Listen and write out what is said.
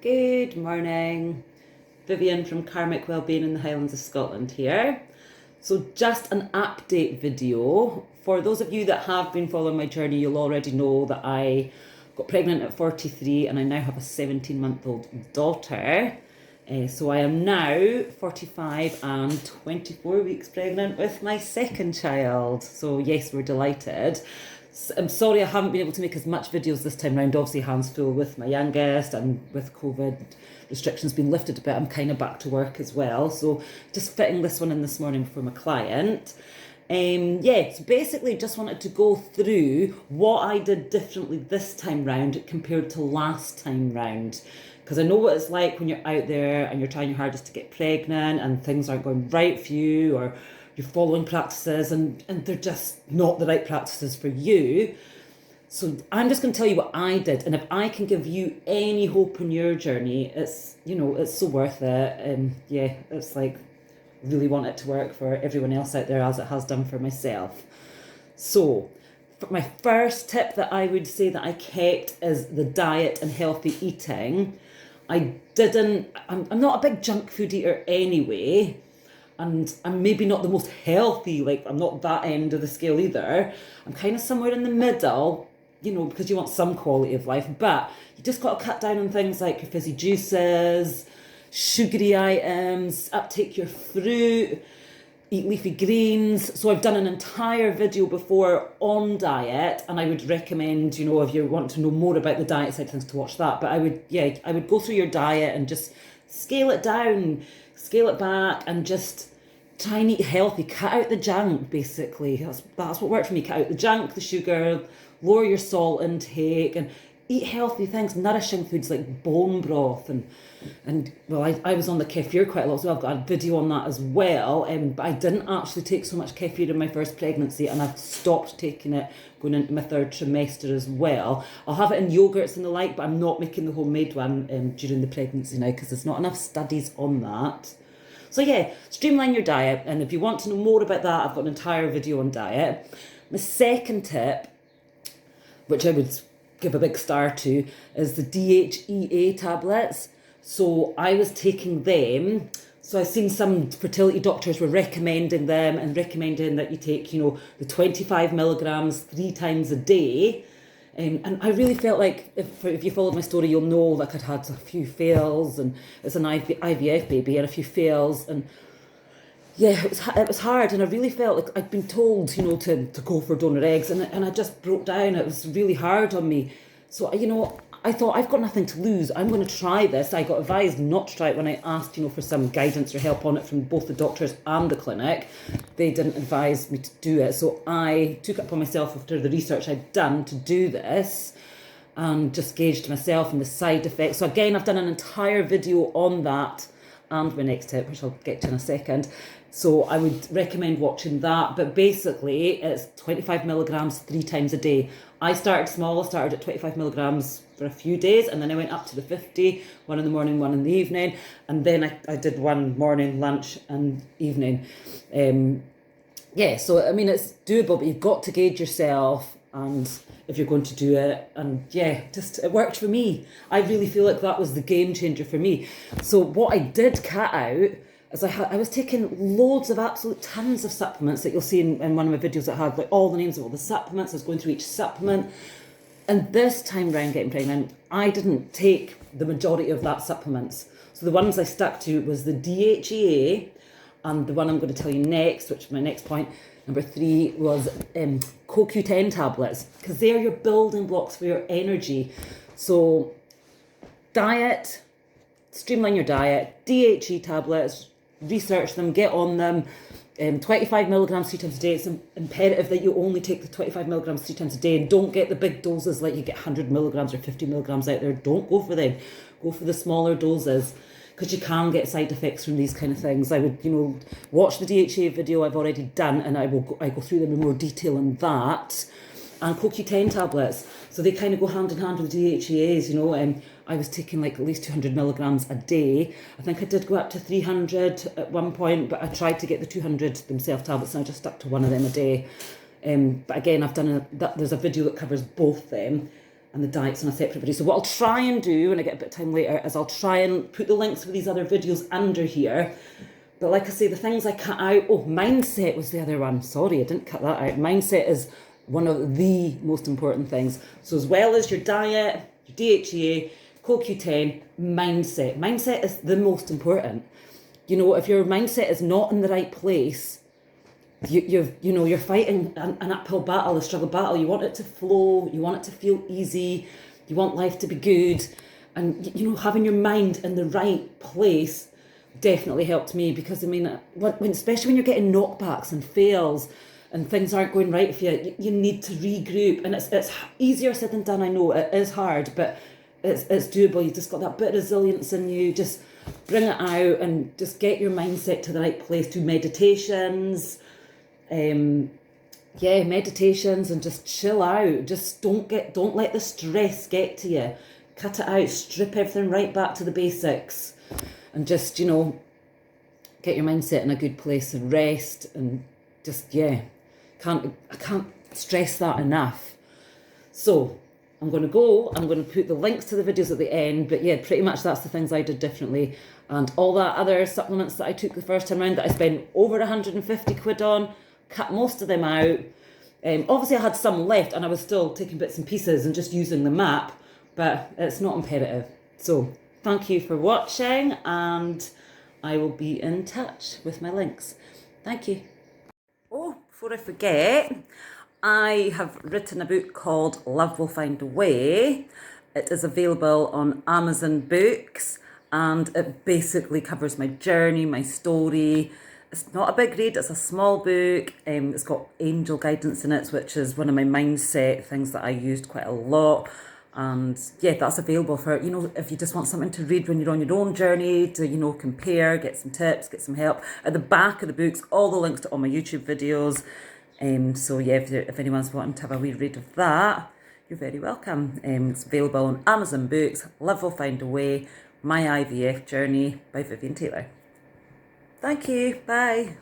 Good morning. Vivian from Karmic Wellbeing in the Highlands of Scotland here. So just an update video. For those of you that have been following my journey, you'll already know that I got pregnant at 43 and I now have a 17-month-old daughter. So I am now 45 and 24 weeks pregnant with my second child. So yes, we're delighted. I'm sorry I haven't been able to make as much videos this time round. Obviously hands full with my youngest, and with COVID restrictions being lifted a bit, I'm kind of back to work as well. So just fitting this one in this morning for my client. So basically just wanted to go through what I did differently this time round compared to last time round. Because I know what it's like when you're out there and you're trying your hardest to get pregnant and things aren't going right for you, or you're following practices and they're just not the right practices for you. So I'm just going to tell you what I did, and if I can give you any hope in your journey, it's so worth it. It's like, really want it to work for everyone else out there as it has done for myself. So for my first tip that I would say that I kept is the diet and healthy eating. I'm not a big junk food eater anyway, and I'm maybe not the most healthy, like I'm not that end of the scale either. I'm kind of somewhere in the middle, because you want some quality of life, but you just got to cut down on things like your fizzy juices, sugary items, uptake your fruit, eat leafy greens. So I've done an entire video before on diet, and I would recommend, if you want to know more about the diet side of things, to watch that. But I would go through your diet and just scale it down, scale it back, and just try and eat healthy. Cut out the junk, basically. That's what worked for me. Cut out the junk, the sugar, lower your salt intake, and eat healthy things, nourishing foods like bone broth and I was on the kefir quite a lot, so I've got a video on that as well. But I didn't actually take so much kefir in my first pregnancy, and I've stopped taking it going into my third trimester as well. I'll have it in yogurts and the like, but I'm not making the homemade one during the pregnancy now, because there's not enough studies on that. So yeah, streamline your diet, and if you want to know more about that, I've got an entire video on diet. My second tip, which I would give a big star to, is the Dhea tablets. So I was taking them. So I've seen some fertility doctors were recommending them, and recommending that you take, the 25 milligrams 3 times a day. And I really felt like, if you followed my story, you'll know, like, I'd had a few fails, and it's an IVF baby, and a few fails, and yeah, it was hard, and I really felt like I'd been told, to go for donor eggs, and I just broke down. It was really hard on me. So, I thought, I've got nothing to lose. I'm going to try this. I got advised not to try it when I asked, for some guidance or help on it from both the doctors and the clinic. They didn't advise me to do it. So I took it upon myself after the research I'd done to do this, and just gauged myself and the side effects. So again, I've done an entire video on that and my next tip, which I'll get to in a second. So I would recommend watching that. But basically, it's 25 milligrams 3 times a day. I started small. I started at 25 milligrams for a few days, and then I went up to the 50, one in the morning, one in the evening. And then I did one morning, lunch and evening. So, it's doable, but you've got to gauge yourself, and if you're going to do it. And it worked for me. I really feel like that was the game changer for me. So what I did cut out is I was taking loads of absolute tons of supplements that you'll see in one of my videos that had like all the names of all the supplements. I was going through each supplement. And this time round getting pregnant, I didn't take the majority of that supplements. So the ones I stuck to was the DHEA, and the one I'm going to tell you next, which is my next point, number 3, was Coq10 Tablets, because they're your building blocks for your energy. So diet, streamline your diet, DHE tablets, research them, get on them. 25 milligrams 3 times a day. It's imperative that you only take the 25 milligrams 3 times a day, and don't get the big doses like you get 100 milligrams or 50 milligrams out there. Don't go for them. Go for the smaller doses, because you can get side effects from these kind of things. I would, watch the DHA video I've already done, and I go through them in more detail on that. And CoQ10 tablets, so they kind of go hand in hand with DHEAs, I was taking like at least 200 milligrams a day. I think I did go up to 300 at one point, but I tried to get the 200 themselves tablets, and I just stuck to one of them a day. But again, there's a video that covers both them. and the diet's on a separate video. So what I'll try and do when I get a bit of time later is I'll try and put the links for these other videos under here. But like I say, the things I cut out, mindset was the other one. Sorry, I didn't cut that out. Mindset is one of the most important things. So as well as your diet, your DHEA, CoQ10, mindset. Mindset is the most important. You know, if your mindset is not in the right place, you're fighting an uphill battle, a struggle battle. You want it to flow, you want it to feel easy, you want life to be good. And, you know, having your mind in the right place definitely helped me, because, I mean, especially when you're getting knockbacks and fails and things aren't going right for you, you need to regroup. And it's easier said than done, I know. It is hard, but it's doable. You just got that bit of resilience in you. Just bring it out and just get your mindset to the right place through meditations. Meditations, and just chill out. Just don't let the stress get to you. Cut it out, strip everything right back to the basics, and just, you know, get your mindset in a good place and rest, and just, I can't stress that enough. So I'm going to put the links to the videos at the end, but yeah, pretty much that's the things I did differently. And all that other supplements that I took the first time around that I spent over 150 quid on, cut most of them out. Obviously I had some left and I was still taking bits and pieces and just using the map, but it's not imperative. So thank you for watching, and I will be in touch with my links. Thank you. Oh, before I forget, I have written a book called Love Will Find a Way. It is available on Amazon Books, and it basically covers my journey, my story. It's not a big read, it's a small book. It's got angel guidance in it, which is one of my mindset things that I used quite a lot. And yeah, that's available for, you know, if you just want something to read when you're on your own journey, to, you know, compare, get some tips, get some help. At the back of the books, all the links to all my YouTube videos. So yeah, if anyone's wanting to have a wee read of that, you're very welcome. It's available on Amazon Books. Love Will Find a Way, My IVF Journey by Vivian Taylor. Thank you. Bye.